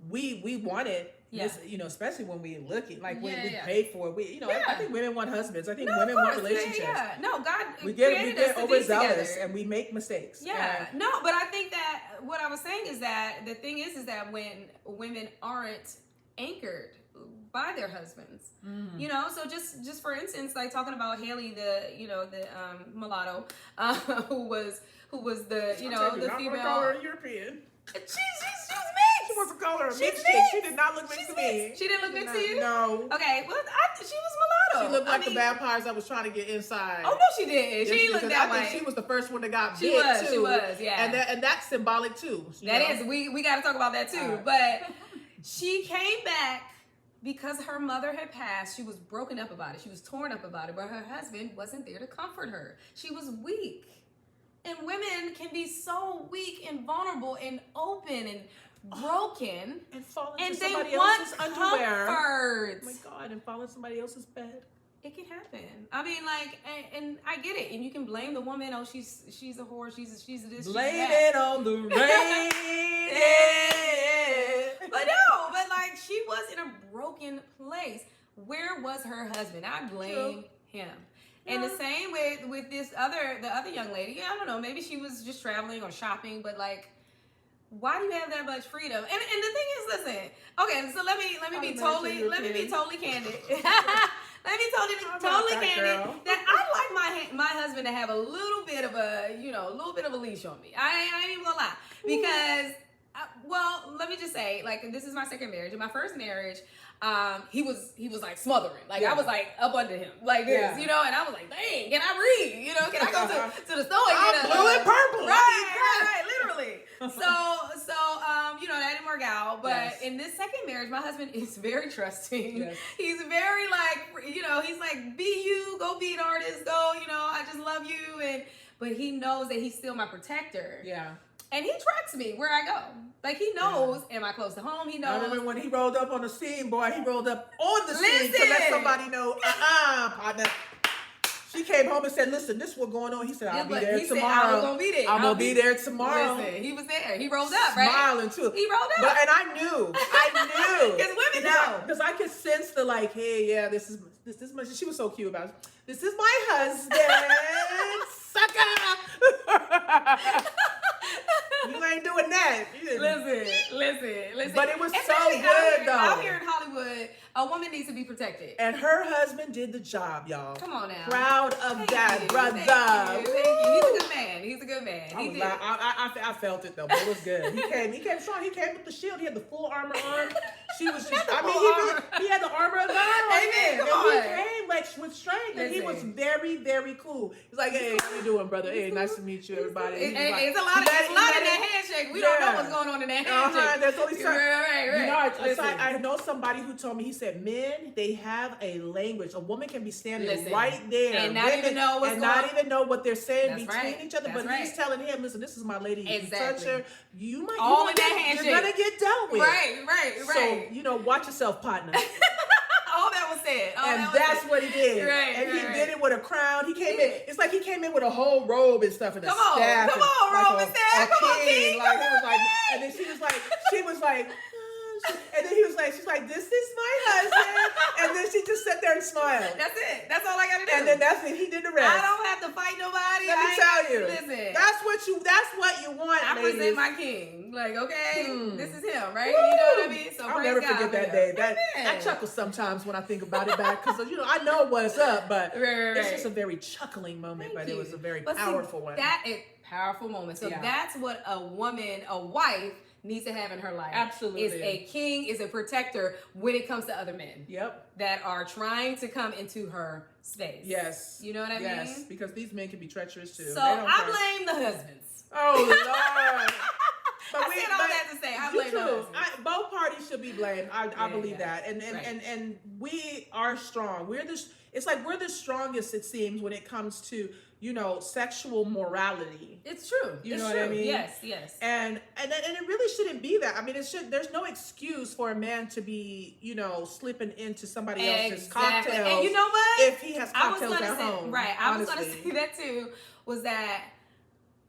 we want it. This, especially when we're looking, we paid for it. I think women want husbands. I think women want relationships. Yeah. No, God we get overzealous together. And we make mistakes. Yeah. No, but I think that what I was saying is that the thing is that when women aren't anchored by their husbands, so just for instance, talking about Haley, the mulatto, who was the the female. Call her European. She's She wants to call her a mixed chick. She did not look mixed to me. She didn't look mixed to you? No. Okay, well, she was mulatto. She looked like the vampires I was trying to get inside. Oh, no, she didn't. She didn't look that way. I think she was the first one that got bit, too. She was, yeah. And that's symbolic, too. That is. We got to talk about that, too. But she came back because her mother had passed. She was broken up about it. She was torn up about it. But her husband wasn't there to comfort her. She was weak. And women can be so weak and vulnerable and open and broken and fall into and somebody they want else's underwear. Comfort. Oh my God, and fall in somebody else's bed. It can happen. I mean, and I get it. And you can blame the woman. Oh, she's a whore. She's this. Blame it on the rain. But no, she was in a broken place. Where was her husband? I blame him. And the same with the other young lady. I don't know. Maybe she was just traveling or shopping, but why do you have that much freedom? And the thing is, listen. Okay, so let me be totally candid. Let me be totally candid. That I like my husband to have a little bit of a leash on me. I ain't even gonna lie because. Let me just say, this is my second marriage. In my first marriage, he was smothering. I was up under him this, and I was like, dang, can I read? Can I go to the store? I'm blue and purple. Right, literally. So, that didn't work out. But in this second marriage, my husband is very trusting. Yes. He's very he's like, be you, go be an artist, go, I just love you. But he knows that he's still my protector. Yeah. And he tracks me where I go. He knows, am I close to home? He knows. I remember when he rolled up on the scene, boy, he rolled up on the scene to let somebody know, partner. She came home and said, listen, this is what's going on. He said, I'll be there tomorrow. Said, I was going to be there. I'm going to be there tomorrow. Listen, he was there. He rolled up, right? Smiling, too. He rolled up. And I knew. Because women know. Because I could sense the, hey, yeah, this is my, she was so cute about it. This is my husband. Sucker. You ain't doing that. Listen. But it was so good, though. Out here in Hollywood, Hollywood, a woman needs to be protected. And her husband did the job, y'all. Come on now. Proud of that, brother. Thank you. He's a good man. He's a good man. I felt it though, but it was good. He came strong. He came with the shield. He had the full armor on. She was just, he had the armor of God on. Amen. Come on. He came like with strength, and he was very, very cool. He's like, hey, how you doing, brother? Hey, nice to meet you, everybody. It's a lot in that handshake. We don't know what's going on in that handshake. There's only certain. Right. You know, I know somebody who told me, he said, men, they have a language. A woman can be standing right there and not even know what they're saying between each other. But he's telling him, listen, this is my lady. Exactly. Touch her. You might all in that handshake. You're gonna get dealt with. Right. So, watch yourself, partner. All that was said. That's what he did. He did it with a crown. He came in. It's like he came in with a whole robe and stuff and a staff. Come on, robe and staff. Come on, king. Like it was like, and then she was like, and then he was like, she's like, this is my husband. And then she just sat there and smiled. That's it. That's all I gotta do. And then that's it. He did the rest. I don't have to fight nobody. Let me tell you. Listen. That's what you want. I present my king. Like, okay, this is him, right? Woo! You know what I mean? So I'll never forget that day. I chuckle sometimes when I think about it back because I know what's up, but it's just a very chuckling moment. It was a very powerful one. That is powerful moment. So that's what a woman, a wife, needs to have in her life. Absolutely. Is a king, is a protector when it comes to other men. Yep. That are trying to come into her space. Yes. You know what I mean? Yes, because these men can be treacherous too. So I blame the husbands. Oh, Lord. But I said all that to say, I blame the husbands. Both parties should be blamed. I believe that. And we are strong. It's like we're the strongest, it seems, when it comes to, sexual morality. It's true. You know what I mean? Yes. And it really shouldn't be that. I mean, there's no excuse for a man to be, slipping into somebody else's cocktails. And you know what? If he has cocktails at home. Right. I was going to say that too, was that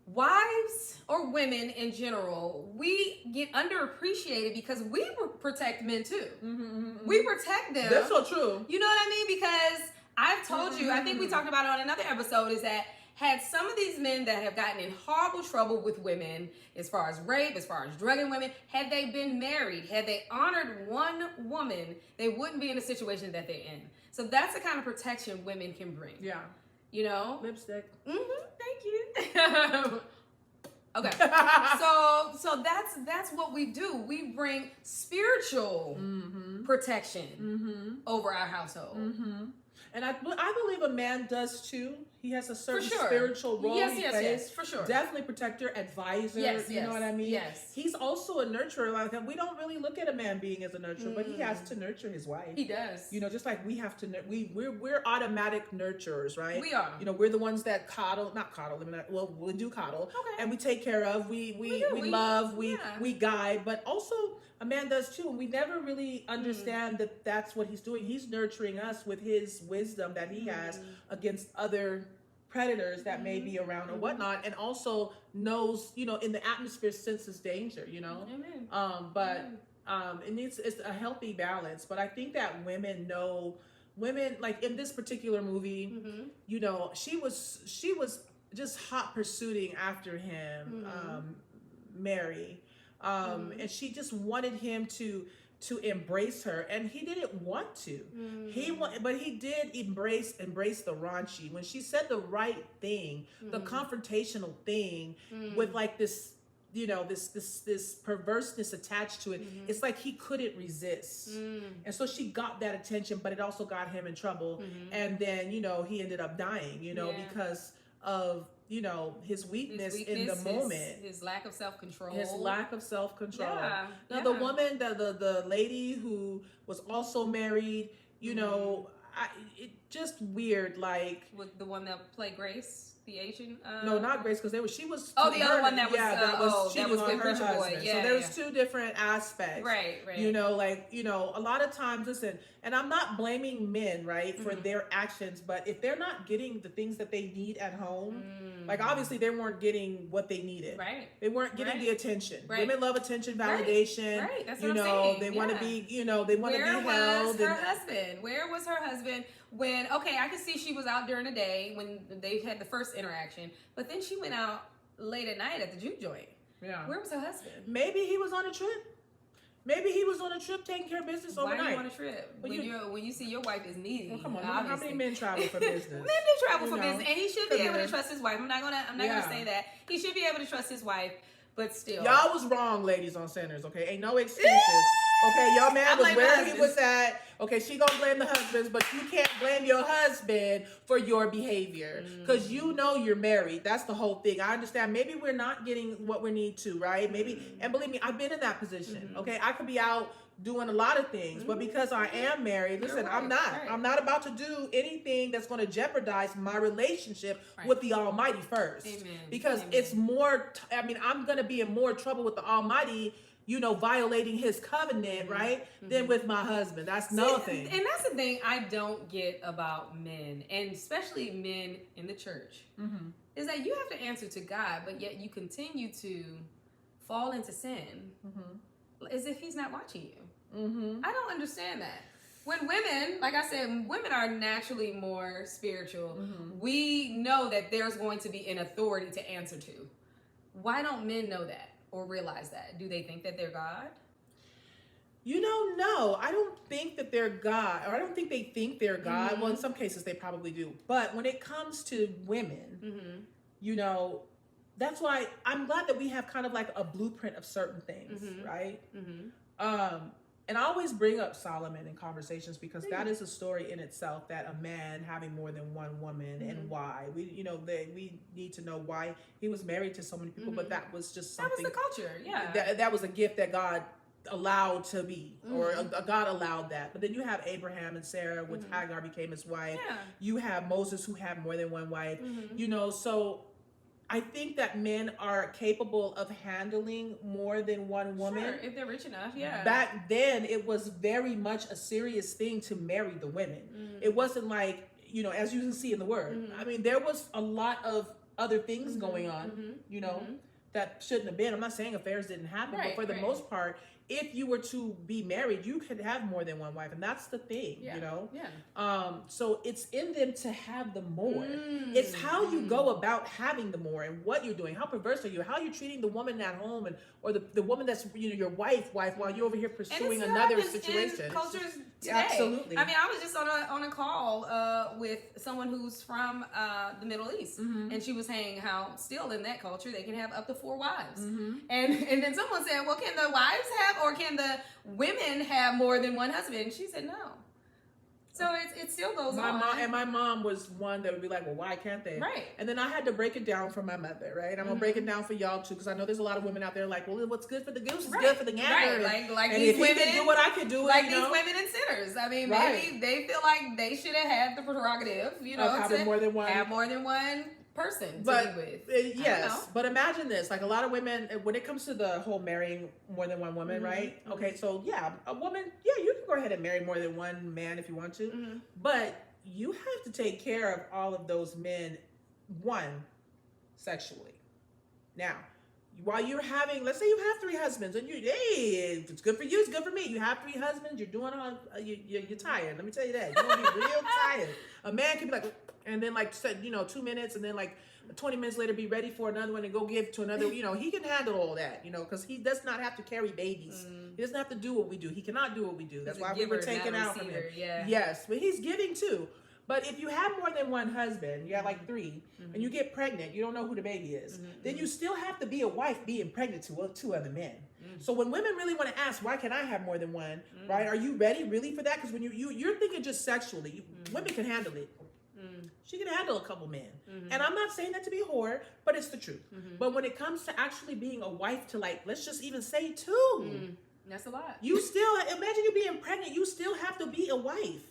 wives or women in general, we get underappreciated because we protect men too. We protect them. That's so true. You know what I mean? Because I've told you, I think we talked about it on another episode, is that had some of these men that have gotten in horrible trouble with women, as far as rape, as far as drugging women, had they been married, had they honored one woman, they wouldn't be in the situation that they're in. So that's the kind of protection women can bring. Yeah. Lipstick. Thank you. Okay. So that's what we do. We bring spiritual protection over our household. And I believe a man does too. He has a certain spiritual role he plays. Yes, for sure. Definitely protector, advisor. You know what I mean? Yes. He's also a nurturer. Like we don't really look at a man being as a nurturer, but he has to nurture his wife. He does. Just like we have to. We're automatic nurturers, right? We are. We're the ones that not coddle. We do coddle, and we take care of. We love. We guide, but also a man does too, and we never really understand that that's what he's doing. He's nurturing us with his wisdom that he has against other predators that may be around or whatnot, and also knows, in the atmosphere senses danger, it's a healthy balance. But I think that women like in this particular movie, she was just hot pursuing after him, Mary. And she just wanted him to embrace her, and he didn't want to. But he did embrace the raunchy when she said the right thing, the confrontational thing with like this, this perverseness attached to it. It's like he couldn't resist, and so she got that attention, but it also got him in trouble. And then he ended up dying, because of his weakness in the moment, his lack of self-control. Yeah. Now the woman, the lady who was also married, it just weird, like with the one that played Grace. The Asian? No, not Grace, because she was. Oh, the other one that was. That was with her husband. Boy. Yeah, so there was two different aspects. Right. A lot of times, listen, and I'm not blaming men, right, for their actions, but if they're not getting the things that they need at home, like obviously they weren't getting what they needed. Right. They weren't getting the attention. Right. Women love attention, validation. Right. That's what I'm saying. They want to be, they want to be held. Where was her husband? Where was her husband when, I could see she was out during the day when they had the first interaction, but then she went out late at night at the juke joint. Yeah. Where was her husband? Maybe he was on a trip. Maybe he was on a trip taking care of business overnight. Why are you on a trip? When you see your wife is needy. Well, come on, how many men travel for business? Men do travel for business, and he should be able to trust his wife. I'm not gonna say that. He should be able to trust his wife, but still. Y'all was wrong, ladies on Sinners, okay? Ain't no excuses. Okay, your man was where he was at. Okay, she gonna blame the husbands, but you can't blame your husband for your behavior. Because you know you're married. That's the whole thing. I understand. Maybe we're not getting what we need to, right? Maybe, and believe me, I've been in that position. Okay, I could be out doing a lot of things, but because I am married, listen, I'm not. I'm not about to do anything that's going to jeopardize my relationship with the Almighty first. Amen. Because it's more, I'm going to be in more trouble with the Almighty, violating his covenant, right? Than with my husband. That's nothing. And that's the thing I don't get about men, and especially men in the church, is that you have to answer to God, but yet you continue to fall into sin as if he's not watching you. I don't understand that. When women, like I said, women are naturally more spiritual. We know that there's going to be an authority to answer to. Why don't men know that or realize that? Do they think that they're God? No. I don't think that they're God, or I don't think they think they're God. Well, in some cases they probably do. But when it comes to women, that's why I'm glad that we have kind of like a blueprint of certain things, right? And I always bring up Solomon in conversations because that is a story in itself, that a man having more than one woman and why. We need to know why he was married to so many people, but that was just something. That was the culture, yeah. That was a gift that God allowed to be, or God allowed that. But then you have Abraham and Sarah, which Hagar became his wife. Yeah. You have Moses, who had more than one wife. So I think that men are capable of handling more than one woman. Sure, if they're rich enough, yeah. Back then, it was very much a serious thing to marry the women. It wasn't like, as you can see in the Word. There was a lot of other things going on, that shouldn't have been. I'm not saying affairs didn't happen, but for the most part, if you were to be married, you could have more than one wife, and that's the thing, so it's in them to have the more. It's how you go about having the more, and what you're doing. How perverse are you? How are you treating the woman at home, or the woman that's your wife while you're over here pursuing another situation? In cultures today. Absolutely. I was just on a call with someone who's from the Middle East, and she was saying how still in that culture they can have up to 4 wives, and then someone said, well, can the wives have, or can the women have more than one husband? And she said no. So it still goes on. My mom was one that would be like, well, why can't they? Right. And then I had to break it down for my mother, right? I'm going to break it down for y'all too, because I know there's a lot of women out there like, well, what's good for the goose is good for the gander. Right. Like and these if women he can do what I can do, like these women and sinners. Maybe they feel like they should have had the prerogative, of having more than one. Have more than one person to be with. Yes, but imagine this, like a lot of women, when it comes to the whole marrying more than one woman, right? Okay, so a woman, you can go ahead and marry more than one man if you want to, but you have to take care of all of those men, sexually. Now, while you're having, let's say you have 3 husbands, and it's good for you, it's good for me. You have 3 husbands, you're doing all, you're tired. Let me tell you that. You're gonna be real tired. A man can be like, and then 2 minutes, and then 20 minutes later be ready for another one and go give to another. He can handle all that, because he does not have to carry babies. He doesn't have to do what we do. He cannot do what we do. That's why we were taken out from him. Yeah. Yes, but he's giving too. But if you have more than one husband, you have 3, and you get pregnant, you don't know who the baby is, then you still have to be a wife being pregnant to 2 other men. So when women really want to ask, why can I have more than one, right? Are you ready really for that? Because when you're thinking just sexually, women can handle it. She can handle a couple men. And I'm not saying that to be a whore, but it's the truth. But when it comes to actually being a wife to let's just even say 2. That's a lot. You still, imagine you being pregnant, you still have to be a wife.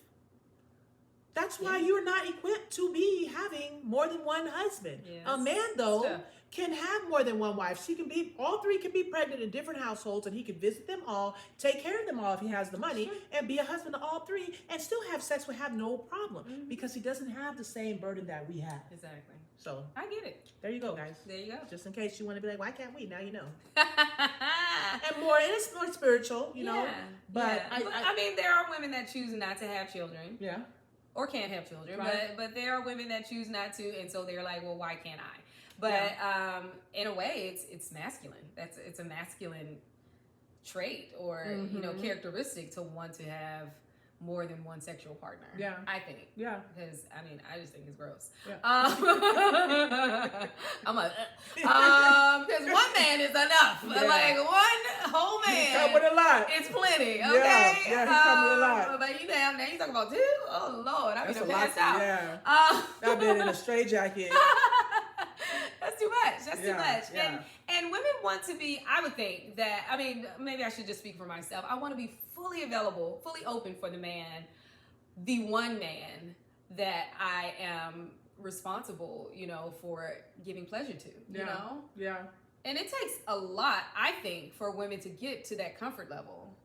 That's why you're not equipped to be having more than one husband. Yes. A man, though, can have more than one wife. All 3 can be pregnant in different households, and he can visit them all, take care of them all if he has the money, and be a husband to all 3, and still have sex with have no problem, because he doesn't have the same burden that we have. Exactly. So I get it. There you go, guys. There you go. Just in case you want to be like, why can't we? Now you know. And it's more spiritual, know. But there are women that choose not to have children. Yeah. Or can't have children, right. but there are women that choose not to, and so they're like, well, why can't I? But in a way, it's masculine. It's a masculine trait or characteristic to want to have more than one sexual partner. Yeah, I think. Yeah, because I just think it's gross. Yeah. I'm like, because one man is enough. Yeah. Like one whole man. He come with a lot. It's plenty. Okay. Yeah, he come with a lot. But now you talk about two. Oh Lord, I'm gonna pass out. out. Yeah. I've been in a straitjacket. That's too much. That's too much. Yeah. And women want to be, I would think that, maybe I should just speak for myself. I want to be fully available, fully open for the man, the one man that I am responsible, for giving pleasure to, you know? Yeah. And it takes a lot, I think, for women to get to that comfort level.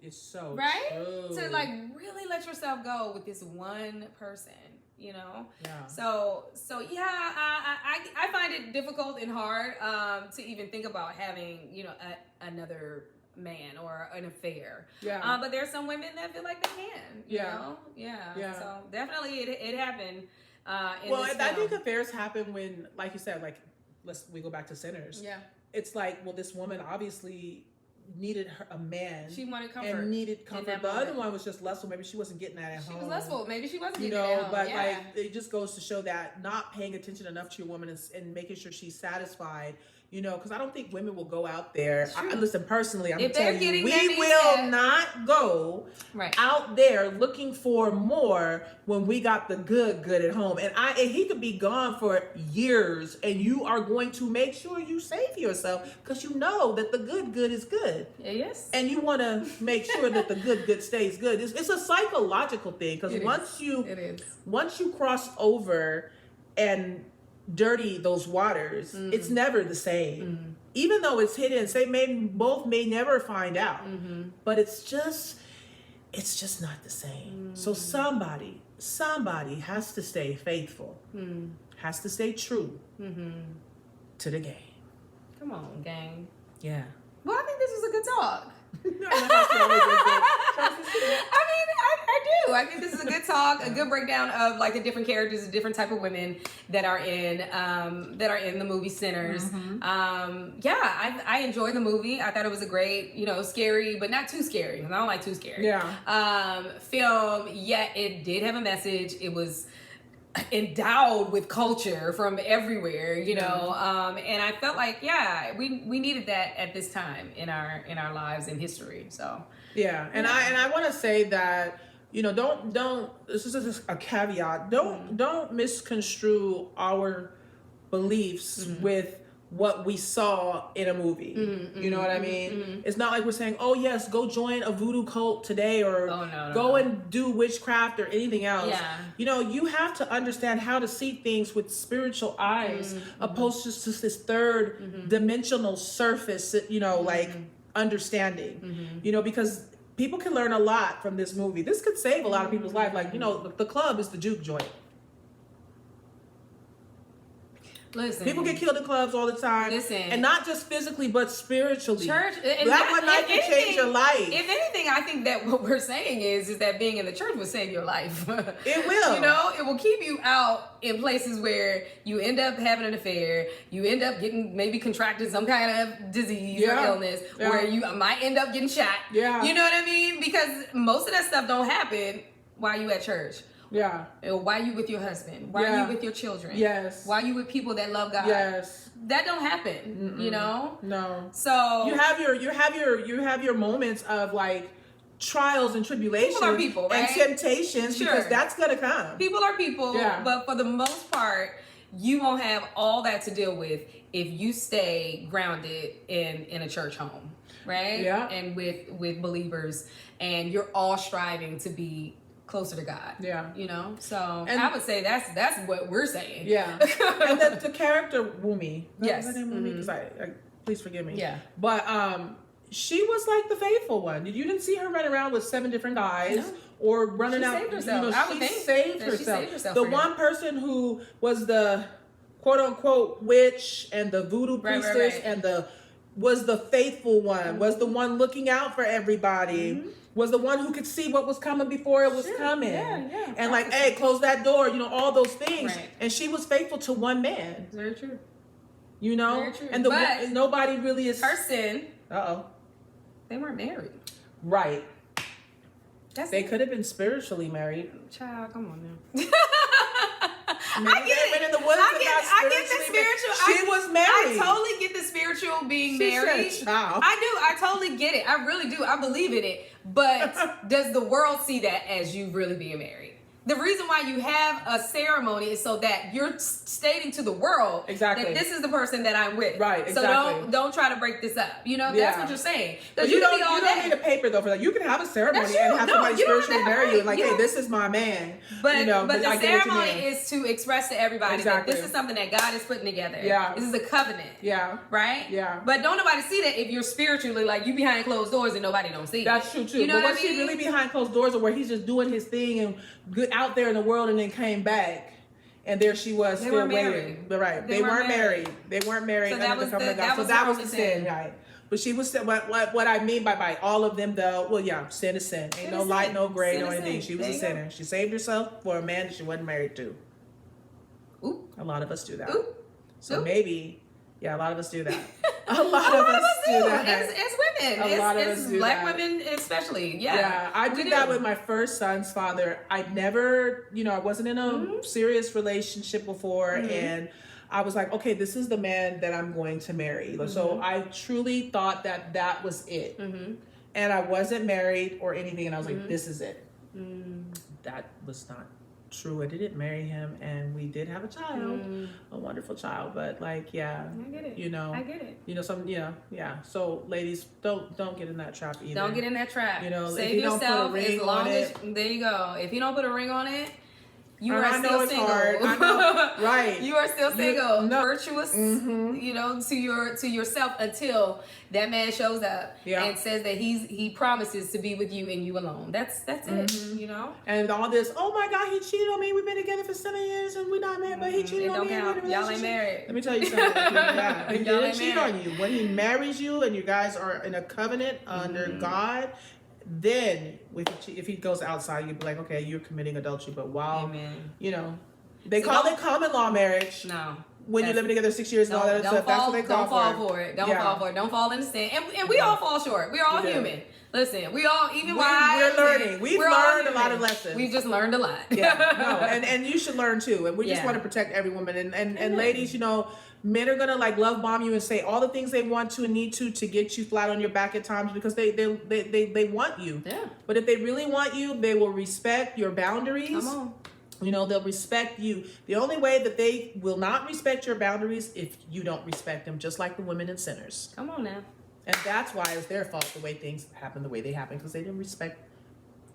It's so right? true. To like really let yourself go with this one person. Yeah. So yeah, I find it difficult and hard to even think about having another man or an affair. Yeah. But there's some women that feel like they can. You know? Yeah. So definitely it happened. I think affairs happen when, like you said, we go back to Sinners. Yeah. It's like, well, this woman obviously needed a man. She wanted comfort. And needed comfort. The other one was just lustful. Maybe she wasn't getting that at home. She was lustful. Maybe she wasn't getting that at home. But it just goes to show that not paying attention enough to your woman and making sure she's satisfied. Because I don't think women will go out there. Listen, personally, I'm telling you, we will not go out there looking for more when we got the good at home. And he could be gone for years, and you are going to make sure you save yourself because you know that the good is good. Yes. And you want to make sure that the good stays good. It's a psychological thing because once you cross over and dirty those waters, it's never the same. Even though it's hidden, both may never find out. But it's just not the same. So somebody has to stay faithful, has to stay true to the game. Come on, gang. Yeah. Well, I think this was a good talk. I do. I think this is a good talk, a good breakdown of like the different characters, the different type of women that are in the movie Sinners. I enjoyed the movie. I thought it was a great, scary, but not too scary because I don't like too scary. Film. Yet it did have a message. It was endowed with culture from everywhere, and I felt like we needed that at this time in our lives in history. So and I want to say that don't this is just a caveat, don't misconstrue our beliefs with what we saw in a movie. You know what I mean? It's not like we're saying, oh yes, go join a voodoo cult today or go and do witchcraft or anything else. You have to understand how to see things with spiritual eyes opposed to just this third dimensional surface, like understanding, because people can learn a lot from this movie. This could save a lot of people's life. Like, the club is the juke joint. Listen, people get killed in clubs all the time. And not just physically, but spiritually. Church, that one night can change your life. If anything, I think that what we're saying is that being in the church will save your life. It will. It will keep you out in places where you end up having an affair, you end up maybe contracting some kind of disease or illness, where you might end up getting shot. Yeah. You know what I mean? Because most of that stuff don't happen while you at church. Yeah. Why you with your husband? Why are you with your children? Yes. Why you with people that love God? Yes. That don't happen. No. So you have your moments of like trials and tribulations. People are people, right? And temptations, because that's gonna come. People are people. Yeah. But for the most part, you won't have all that to deal with if you stay grounded in a church home, right? Yeah. And with believers, and you're all striving to be closer to God. Yeah. So and I would say that's what we're saying. Yeah. And the character Wumi. Yes. Is her name Wumi? Because I please forgive me. Yeah. But she was like the faithful one. You didn't see her run around with 7 different guys or running out. Saved herself. She saved herself. The one person who was the quote unquote witch and the voodoo priestess and was the faithful one, was the one looking out for everybody. Was the one who could see what was coming before it was coming. Yeah. And like, hey, close that door, all those things. Right. And she was faithful to one man. Very true. Very true. And nobody really is. Her sin. They weren't married. Right. They could have been spiritually married. Child, come on now. Maybe I get it. In the woods I get the spiritual. She was married. I totally get the spiritual being married. Child. I do. I totally get it. I really do. I believe in it. But does the world see that as you really being married? The reason why you have a ceremony is so that you're stating to the world that this is the person that I'm with. Right, exactly. So don't try to break this up. You know, that's what you're saying. But you don't need a paper though for that. You can have a ceremony and have somebody spiritually marry you and like, hey, this is my man. But the ceremony is to express to everybody that this is something that God is putting together. Yeah. This is a covenant. Yeah. Right? Yeah. But don't nobody see that if you're spiritually like you behind closed doors and nobody don't see. That's true too. You know but was she really behind closed doors or where he's just doing his thing and good out there in the world and then came back and there she was still waiting. But they weren't married. They weren't married under the covenant of God. So that was the sin, right? But she was what I mean by all of them though. Well, yeah, sin is sin. Ain't no light, no gray, no anything. She was a sinner. She saved herself for a man that she wasn't married to. Ooh. A lot of us do that. Ooh. So maybe, a lot of us do that. A lot of us do that. As women. A lot of us do black that. women especially. Yeah. Yeah, I did that with my first son's father. I never, I wasn't in a serious relationship before. And I was like, okay, this is the man that I'm going to marry. So I truly thought that was it. And I wasn't married or anything. And I was like, this is it. That was not true. I didn't marry him, and we did have a child, a wonderful child. But I get it. I get it. So ladies, don't get in that trap either. Don't get in that trap. Save yourself as long as there you go. If you don't put a ring on it, you are still single. Hard. I know. Right. You are still single. Virtuous, to yourself until that man shows up and says that he promises to be with you and you alone. That's it, And all this, oh my God, he cheated on me. We've been together for 7 years and we're not married, but he cheated on me. Y'all ain't married. Let me tell you something. He didn't cheat on you. When he marries you and you guys are in a covenant under God, then if he goes outside, you'd be like, okay, you're committing adultery. But while, they call it common law marriage. No. When you're living together 6 years and all that stuff, that's what they call for. Don't fall for it. Don't fall for it. Don't fall into sin. And we all fall short. We're all human. Listen, we all, even wives. We're learning. We've learned a lot of lessons. We've just learned a lot. And you should learn too. And we just want to protect every woman. And ladies, men are gonna love bomb you and say all the things they want to and need to get you flat on your back at times because they want you. Yeah. But if they really want you, they will respect your boundaries. Come on. They'll respect you. The only way that they will not respect your boundaries if you don't respect them, just like the women and sinners. Come on now. And that's why it's their fault the way things happen the way they happen because they didn't respect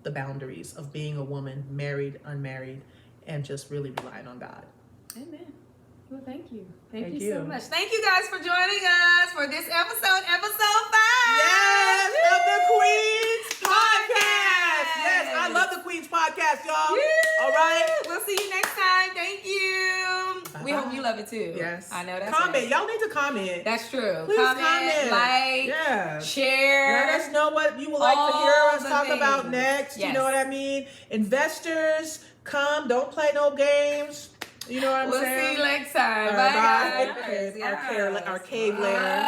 the boundaries of being a woman, married, unmarried, and just really relying on God. Amen. Well, thank you. Thank you so much. Thank you guys for joining us for this episode 5. Yes, of the Queens Podcast. Yes, I love the Queens Podcast, y'all. Yeah. All right. We'll see you next time. Thank you. Bye-bye. We hope you love it too. Yes. I know that's comment. Right. Y'all need to comment. That's true. Please comment. Like, share. Let us know what you would like to hear us talk about next. Yes. You know what I mean? Investors, come. Don't play no games. You know what I'm saying? We'll see you next time. Bye, guys. Our cave later.